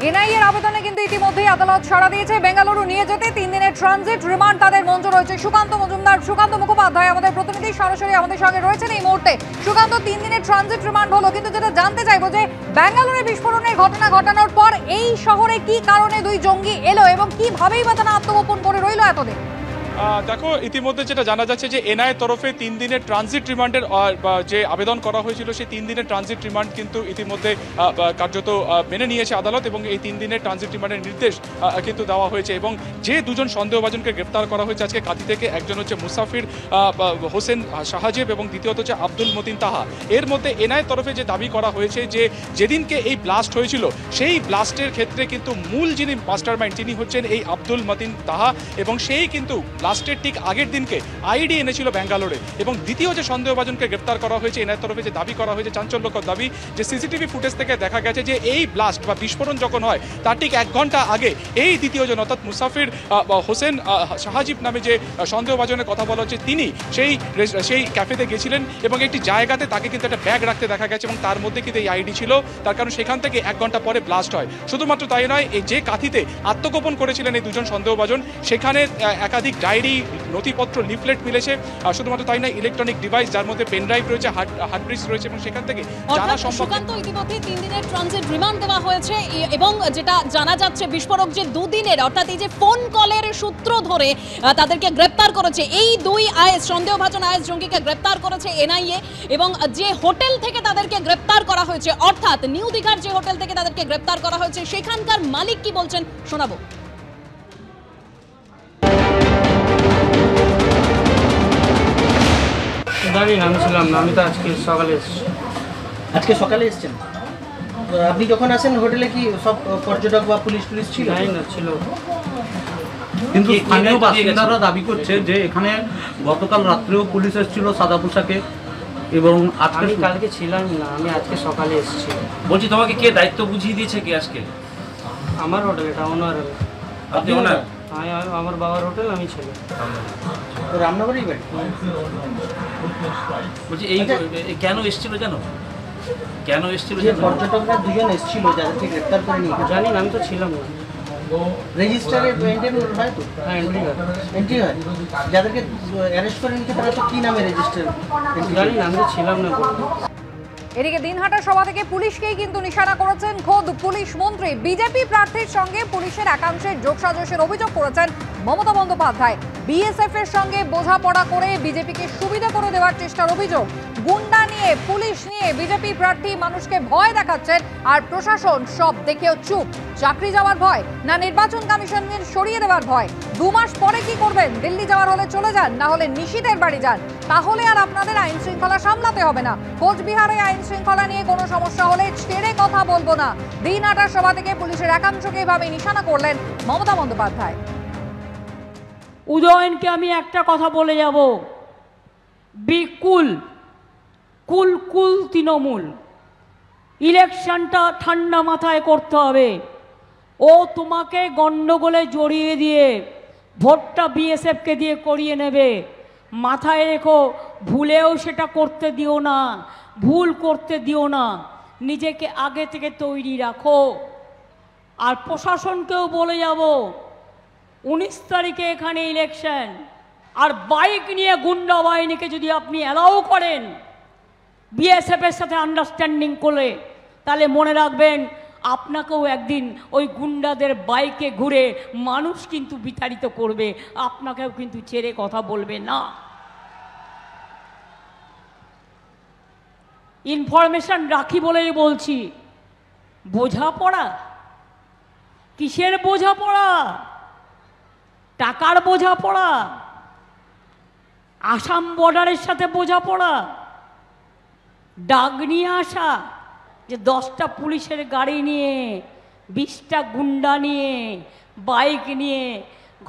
এনআইএর আবেদনে কিন্তু ইতিমধ্যেই আদালত সাড়া দিয়েছে। বেঙ্গালুরু নিয়ে যেতে 3 দিনের ট্রানজিট রিমান্ড তাদের মঞ্জুর হয়েছে। সুকান্ত মুখোপাধ্যায় আমাদের প্রতিনিধি সরাসরি আমাদের সঙ্গে রয়েছেন এই মুহূর্তে। সুকান্ত, 3 দিনের ট্রানজিট রিমান্ড হলো, কিন্তু যেটা জানতে চাইবো যে বেঙ্গালুরু বিস্ফোরণের ঘটনা ঘটানোর পর এই শহরে কি কারণে দুই জঙ্গি এলো এবং কিভাবেই বা তারা আত্মগোপন করে রইল এতদিন? দেখো, ইতিমধ্যে যেটা জানা যাচ্ছে যে এনআইএ তরফে 3 দিনের ট্রানজিট রিমান্ডের যে আবেদন করা হয়েছিল সেই 3 দিনের ট্রানজিট রিমান্ড কিন্তু ইতিমধ্যে কার্যত মেনে নিয়েছে আদালত, এবং এই 3 দিনের ট্রানজিট রিমান্ডের নির্দেশ কিন্তু দেওয়া হয়েছে। এবং যে দুজন সন্দেহভাজনকে গ্রেপ্তার করা হয়েছে আজকে কাঁথি থেকে, একজন হচ্ছে মুসাফির হোসেন শাহজেব এবং দ্বিতীয়ত হচ্ছে আব্দুল মতিন তাহা। এর মধ্যে এনআইএ তরফে যে দাবি করা হয়েছে যে যেদিনকে এই ব্লাস্ট হয়েছিল সেই ব্লাস্টের ক্ষেত্রে কিন্তু মূল যিনি মাস্টারমাইন্ড তিনি হচ্ছেন এই আব্দুল মতিন তাহা, এবং সেই কিন্তু ব্লাস্টের ঠিক আগের দিনকে আইডি এনেছিল ব্যাঙ্গালোরে। এবং দ্বিতীয় যে সন্দেহভাজনকে গ্রেপ্তার করা হয়েছে এনআইএর তরফে যে দাবি করা হয়েছে, চাঞ্চল্যকর দাবি, যে সিসিটিভি ফুটেজ থেকে দেখা গেছে যে এই ব্লাস্ট বা বিস্ফোরণ যখন হয় তার ঠিক 1 ঘন্টা আগে এই দ্বিতীয়জন অর্থাৎ মুসাফির হোসেন শাহজিব নামে যে সন্দেহভাজনের কথা বলা হচ্ছে তিনি সেই ক্যাফেতে গেছিলেন এবং একটি জায়গাতে তাকে কিন্তু একটা ব্যাগ রাখতে দেখা গেছে এবং তার মধ্যে কিন্তু এই আইডি ছিল। তার কারণ সেখান থেকে 1 ঘন্টা পরে ব্লাস্ট হয়। শুধুমাত্র তাই নয়, এই যে কাঁথিতে আত্মগোপন করেছিলেন এই দুজন সন্দেহভাজন সেখানে একাধিক ডায়েরি, নথিপত্র, লিফলেট মিলেছে। শুধুমাত্র তাই নয়, ইলেকট্রনিক ডিভাইস যার মধ্যে পেন ড্রাইভ রয়েছে, হার্ড ডিস্ক রয়েছে, এবং সেখান থেকে জানা সম্ভব। ইতিমধ্যে 3 দিনের ট্রানজিট রিমান্ড দেওয়া হয়েছে এবং যেটা জানা যাচ্ছে বিস্ফোরক যে 2 দিনের অর্থাৎ এই যে ফোন কলের সূত্র ধরে তাদেরকে গ্রেপ্তার করেছে, এই দুই আইএস সন্দেহভাজন আইএস জঙ্গিকে গ্রেপ্তার করেছে এনআইএ। এবং যে হোটেল থেকে তাদেরকে গ্রেপ্তার করা হয়েছে অর্থাৎ নিউ দীঘার যে হোটেল থেকে তাদেরকে গ্রেপ্তার করা হয়েছে সেখানকার মালিক কি বলছেন শোনাবো। জানি না, আমি ছিলাম না, আমি তো আজকে সকালে এসেছি। আজকে সকালে এসেছেন? আপনি যখন আসেন হোটেলে কি সব পর্যটক বা পুলিশ ছিল? না, ছিল। কিন্তু স্থানীয় বাসিন্দারা দাবি করছে যে এখানে গতকাল রাত্রেও পুলিশ এসেছিল সাদা পোশাকে, এবং আমি কালকে ছিলাম না, আমি আজকে সকালে এসেছি। বলছি, তোমাকে কে দায়িত্ব বুঝিয়ে দিয়েছে কি আজকে? আমার হোটেল, এটা ওনার। আপনি ওনার? আমার বাবার হোটেল, আমি ছেলে। রামনগরেই বাড়ি। বলছি এই কেন এসেছিল জানো? কেন এসেছিল? পর্যটকরা 2 জন এসেছিল যাদেরকে গ্রেপ্তার করে নিয়ে। জানি না, আমি তো ছিলাম না। রেজিস্টারে এন্ট্রি হয় তো? হ্যাঁ, এন্ট্রি হয়। যাদেরকে অ্যারেস্ট করে নিতে তারা তো কি নামে রেজিস্টার? জানি না, আমি তো ছিলাম না। এদিকে দিনহাটা সভা থেকে পুলিশকেই কিন্তু নিশানা করেছেন খোদ পুলিশ মন্ত্রী। বিজেপি প্রার্থীর সঙ্গে পুলিশের একাংশের যোগসাজশের অভিযোগ করেছেন মমতা বন্দ্যোপাধ্যায়। বিএসএফ এর সঙ্গে বোঝাপড়া করে বিজেপিকে সুবিধা করে দেওয়ার চেষ্টার অভিযোগ। গুন্ডা নিয়ে, পুলিশ নিয়ে বিজেপি প্রার্থী মানুষকে ভয় দেখাচ্ছেন, আর প্রশাসন সব দেখেও চুপ। চাকরি যাওয়ার ভয় না নির্বাচন কমিশনের সরিয়ে দেওয়ার ভয়? 2 মাস পরে কি করবেন? দিল্লি যাওয়ার হলে চলে যান, না হলে নিশীথের বাড়ি যান, তাহলে আর আপনাদের আইন শৃঙ্খলা সামলাতে হবে না। কোচবিহারে আইন শৃঙ্খলা নিয়ে কোনো সমস্যা হলে ছেড়ে কথা বলবো না। দিনহাটার সভা থেকে পুলিশের একাংশকে এভাবে নিশানা করলেন মমতা বন্দ্যোপাধ্যায়। উদয়নকে আমি একটা কথা বলে যাব, বিকুল কুল কুল তৃণমূল, ইলেকশনটা ঠান্ডা মাথায় করতে হবে। ও তোমাকে গন্ডগোলে জড়িয়ে দিয়ে ভোটটা বিএসএফকে দিয়ে করিয়ে নেবে, মাথায় রেখো। ভুলেও সেটা করতে দিও না, ভুল করতে দিও না, নিজেকে আগে থেকে তৈরি রাখো। আর প্রশাসনকেও বলে যাব, 19 তারিখে এখানে ইলেকশন, আর বাইক নিয়ে গুন্ডা বাহিনীকে যদি আপনি অ্যালাউ করেন বিএসএফের সাথে আন্ডারস্ট্যান্ডিং করে, তাহলে মনে রাখবেন আপনাকেও একদিন ওই গুন্ডাদের বাইকে ঘুরে মানুষ কিন্তু বিতাড়িত করবে, আপনাকেও কিন্তু ছেড়ে কথা বলবে না। ইনফরমেশন রাখি বলেই বলছি। বোঝাপড়া কিসের বোঝাপড়া? টাকার বোঝাপড়া? আসাম বর্ডারের সাথে বোঝাপড়া? ডাক নিয়ে আসা যে 10টা পুলিশের গাড়ি নিয়ে, 20টা গুন্ডা নিয়ে, বাইক নিয়ে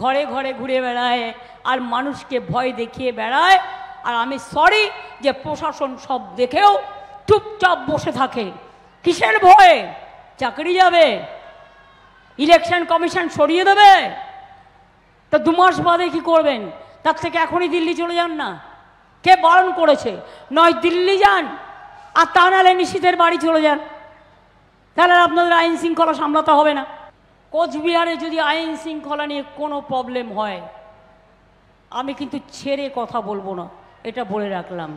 ঘরে ঘরে ঘুরে বেড়ায় আর মানুষকে ভয় দেখিয়ে বেড়ায়। আর আমি সরি যে প্রশাসন সব দেখেও চুপচাপ বসে থাকে। কিসের ভয়ে? চাকরি যাবে, ইলেকশন কমিশন সরিয়ে দেবে, তা 2 মাস বাদে কি করবেন? তার থেকে এখনই দিল্লি চলে যান না। কে বারণ করেছে? নয় দিল্লি যান, আর তা নাহলে নিশীথের বাড়ি চলে যান। তাহলে আপনাদের আইন শৃঙ্খলা সামলাতে হবে না। কোচবিহারে যদি আইন শৃঙ্খলা নিয়ে কোনো প্রবলেম হয় আমি কিন্তু ছেড়ে কথা বলবো না, এটা বলে রাখলাম।